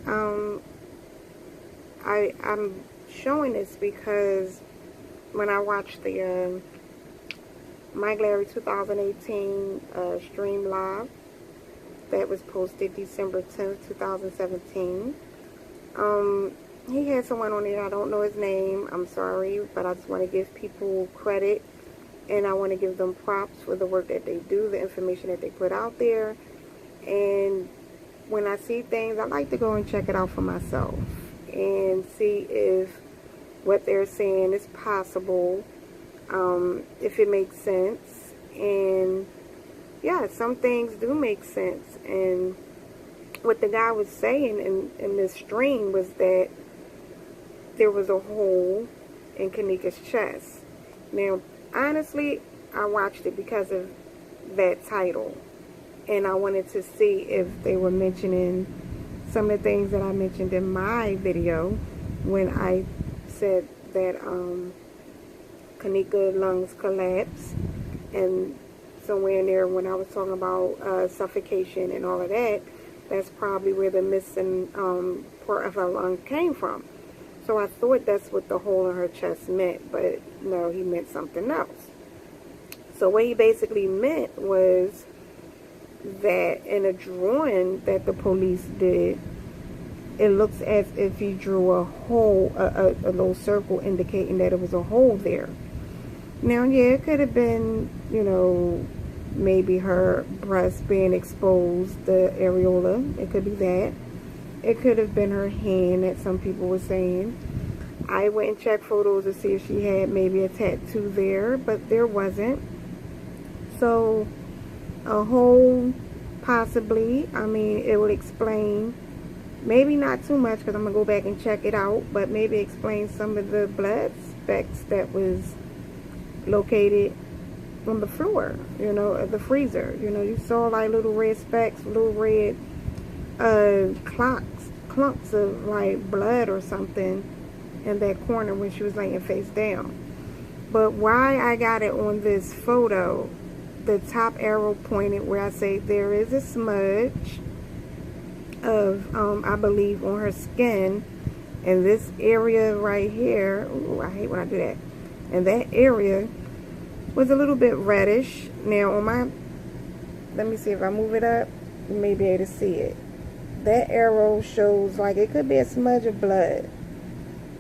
Um, I'm showing this because when I watched the Mike Larry 2018 stream live that was posted December 10th, 2017, he had someone on there. I don't know his name. I'm sorry, but I just want to give people credit, and I want to give them props for the work that they do, the information that they put out there. And when I see things, I like to go and check it out for myself and see if what they're saying is possible, if it makes sense. And yeah, some things do make sense. And what the guy was saying in this stream was that there was a hole in Kenneka's chest. Now, honestly, I watched it because of that title, and I wanted to see if they were mentioning some of the things that I mentioned in my video when I said that Kenneka's lungs collapsed, and somewhere in there when I was talking about suffocation and all of that, that's probably where the missing part of her lung came from. So I thought that's what the hole in her chest meant, but no, he meant something else. So what he basically meant was that in a drawing that the police did, it looks as if he drew a hole, a little circle indicating that it was a hole there. Now, yeah, it could have been, you know, maybe her breast being exposed, the areola. It could be that. It could have been her hand that some people were saying. I went and checked photos to see if she had maybe a tattoo there, but there wasn't. So, a hole, possibly. I mean, it would explain, maybe not too much because I'm going to go back and check it out, but maybe explain some of the blood specks that was located on the floor, you know, of the freezer. You know, you saw like little red specks, little red clumps of like blood or something in that corner when she was laying face down. But why I got it on this photo, the top arrow pointed where I say there is a smudge of I believe on her skin, and this area right here, ooh, I hate when I do that, and that area was a little bit reddish. Now on my, let me see if I move it up, you may be able to see it. That arrow shows like it could be a smudge of blood,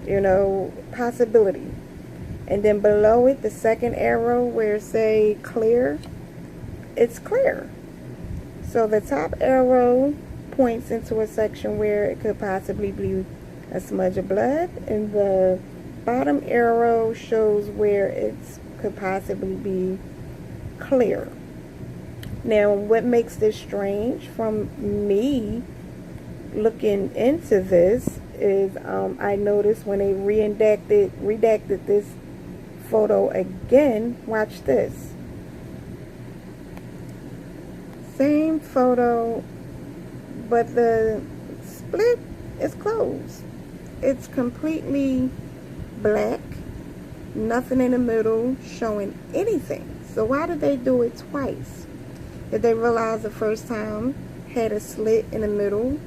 you know, possibility. And then below it, the second arrow where it say clear, it's clear. So the top arrow points into a section where it could possibly be a smudge of blood, and the bottom arrow shows where it could possibly be clear. Now, what makes this strange from me looking into this is I noticed when they redacted this photo again, watch this. Same photo, but the split is closed. It's completely black, nothing in the middle showing anything. So why did they do it twice? Did they realize the first time had a slit in the middle,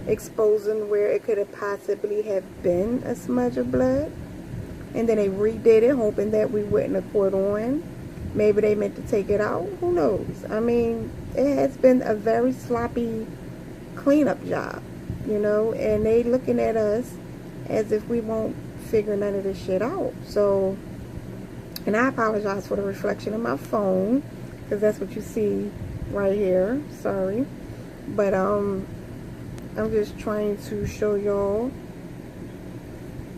exposing where it could have possibly have been a smudge of blood? And then they redid it, hoping that we wouldn't have caught on. Maybe they meant to take it out. Who knows? I mean, it has been a very sloppy cleanup job, you know, and they looking at us as if we won't figure none of this shit out. So, and I apologize for the reflection of my phone, because that's what you see right here. Sorry. But I'm just trying to show y'all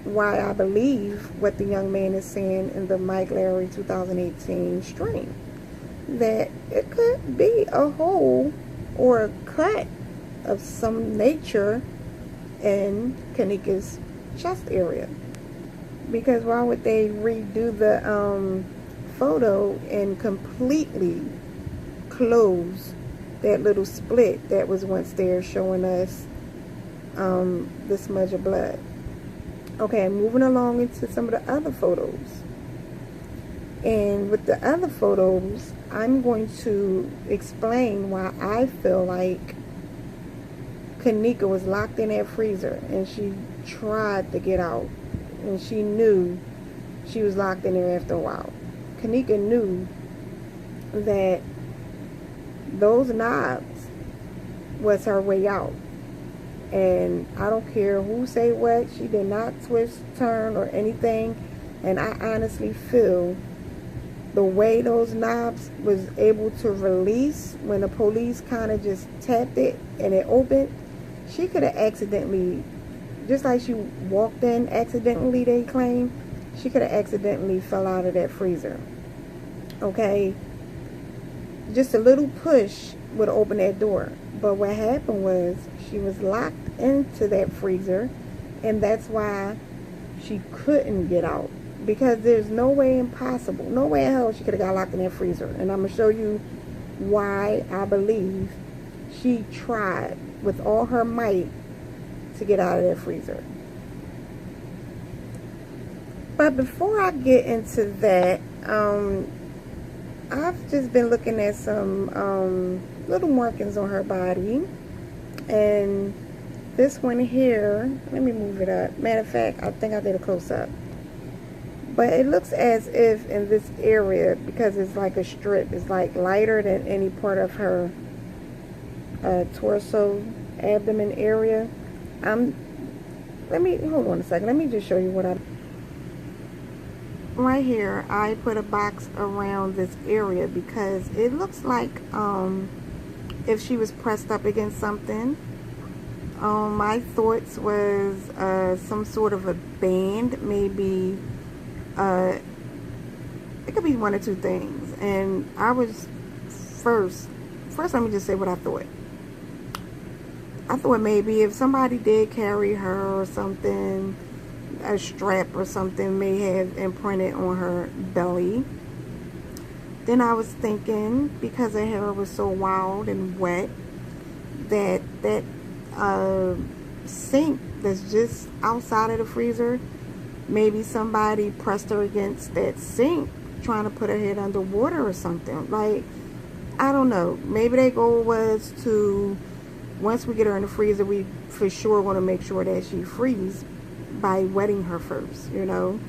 why I believe what the young man is saying in the Mike Larry 2018 stream, that it could be a hole or a cut of some nature in Kenneka's chest area. Because why would they redo the photo and completely close that little split that was once there, showing us the smudge of blood? Okay, moving along into some of the other photos. And with the other photos, I'm going to explain why I feel like Kenneka was locked in that freezer, and she tried to get out, and she knew she was locked in there after a while. Kenneka knew that those knobs was her way out. And I don't care who say what, she did not twist, turn, or anything. And I honestly feel the way those knobs was able to release when the police kind of just tapped it and it opened, she could have accidentally, just like she walked in accidentally, they claim, she could have accidentally fell out of that freezer. Okay? Just a little push would open that door. But what happened was she was locked into that freezer, and that's why she couldn't get out. Because there's no way impossible, no way in hell she could have got locked in that freezer. And I'm going to show you why I believe she tried with all her might to get out of that freezer. But before I get into that, I've just been looking at some little markings on her body. And this one here, let me move it up. Matter of fact, I think I did a close-up. But it looks as if in this area, because it's like a strip, it's like lighter than any part of her torso, abdomen area. Let me, hold on a second. Let me just show you what I... Right here, I put a box around this area because it looks like if she was pressed up against something. My thoughts was some sort of a band, maybe. It could be one or two things. And I was first let me just say what I thought. I thought maybe if somebody did carry her or something, a strap or something may have imprinted on her belly. Then I was thinking, because her hair was so wild and wet, that sink that's just outside of the freezer, maybe somebody pressed her against that sink trying to put her head underwater or something. Like, I don't know. Maybe their goal was to, once we get her in the freezer, we for sure want to make sure that she freezes by wetting her first, you know.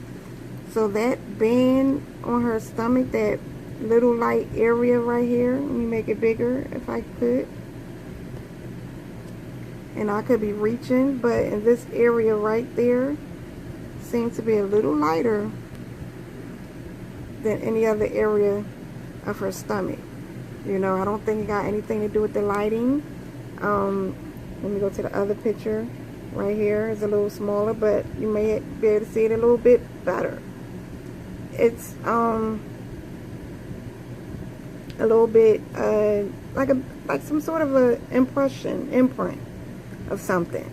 So that band on her stomach, that little light area right here, let me make it bigger if I could. And I could be reaching, but in this area right there seems to be a little lighter than any other area of her stomach. You know, I don't think it got anything to do with the lighting. Let me go to the other picture. Right here is a little smaller, but you may be able to see it a little bit better. It's a little bit like some sort of a imprint of something.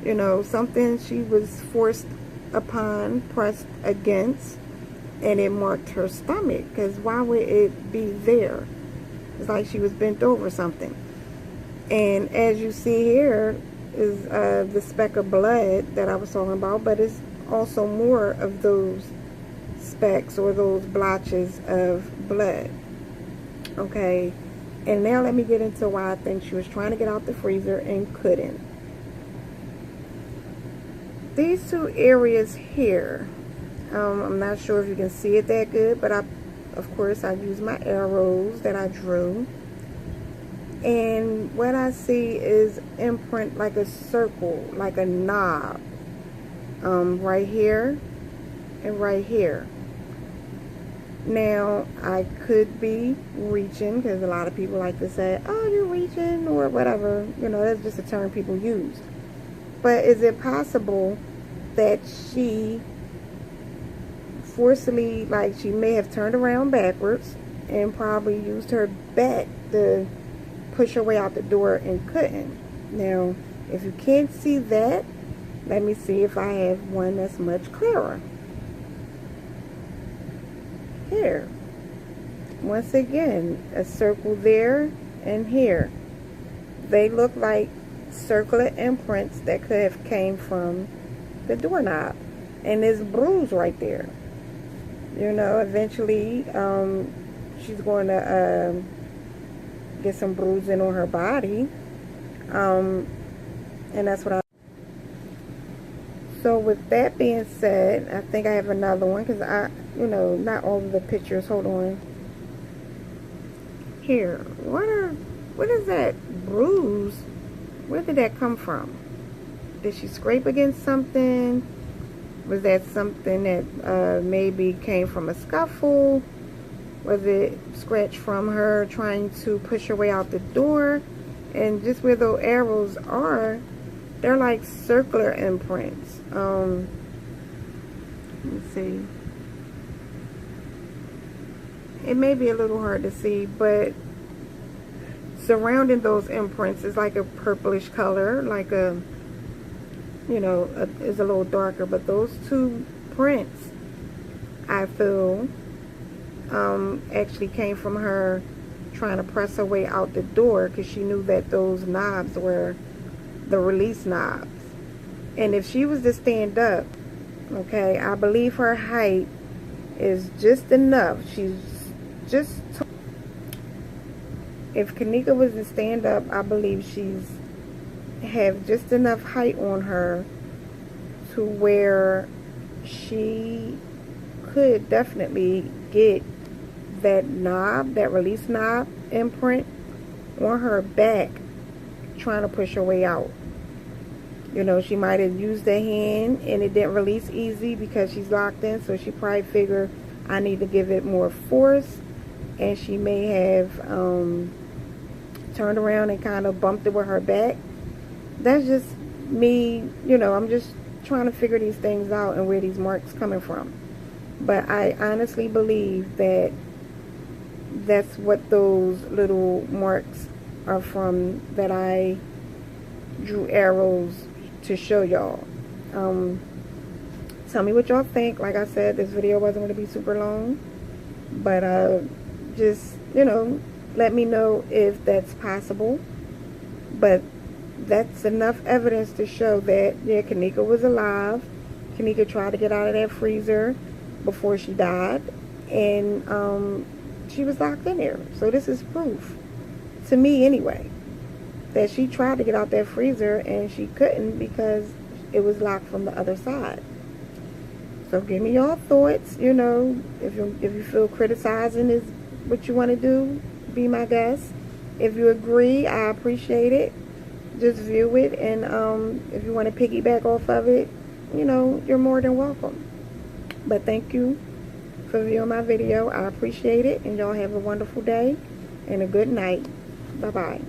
You know, something she was forced upon, pressed against, and it marked her stomach. Because why would it be there? It's like she was bent over something. And as you see here is the speck of blood that I was talking about, but it's also more of those specks or those blotches of blood. Okay, and now let me get into why I think she was trying to get out the freezer and couldn't. These two areas here, I'm not sure if you can see it that good, but of course I use my arrows that I drew. And what I see is imprint like a circle, like a knob, right here and right here. Now, I could be reaching, because a lot of people like to say, oh, you're reaching, or whatever. You know, that's just a term people use. But is it possible that she forcibly, like she may have turned around backwards and probably used her back to push her way out the door and couldn't? Now, if you can't see that, let me see if I have one that's much clearer. Here, once again, a circle there and here. They look like circular imprints that could have came from the doorknob. And this bruise right there. You know, eventually she's going to get some bruising on her body. And that's what I... So with that being said, I think I have another one, because not all of the pictures. Hold on. Here, what is that bruise? Where did that come from? Did she scrape against something? Was that something that maybe came from a scuffle? Was it scratched from her trying to push her way out the door? And just where those arrows are, they're like circular imprints. Let me see. It may be a little hard to see, but surrounding those imprints is like a purplish color, like a, is a little darker. But those two prints, I feel, actually came from her trying to press her way out the door, because she knew that those knobs were the release knobs. And if she was to stand up, okay, I believe her height is just enough. She's just... If Kenneka was to stand up, I believe she's have just enough height on her to where she could definitely get that knob, that release knob imprint on her back, trying to push her way out. She might have used the hand and it didn't release easy because she's locked in, so she probably figured, I need to give it more force, and she may have turned around and kind of bumped it with her back. That's just me, I'm just trying to figure these things out and where these marks coming from. But I honestly believe that that's what those little marks are from, that I drew arrows to show y'all. Tell me what y'all think. Like I said, this video wasn't going to be super long, but just let me know if that's possible. But that's enough evidence to show that, yeah, Kenneka was alive. Kenneka tried to get out of that freezer before she died, and she was locked in there. So this is proof, to me anyway, that she tried to get out that freezer and she couldn't because it was locked from the other side. So give me your thoughts. If you feel criticizing is what you want to do, be my guest. If you agree, I appreciate it. Just view it, and if you want to piggyback off of it, you're more than welcome. But thank you for viewing my video. I appreciate it, and y'all have a wonderful day and a good night. Bye-bye.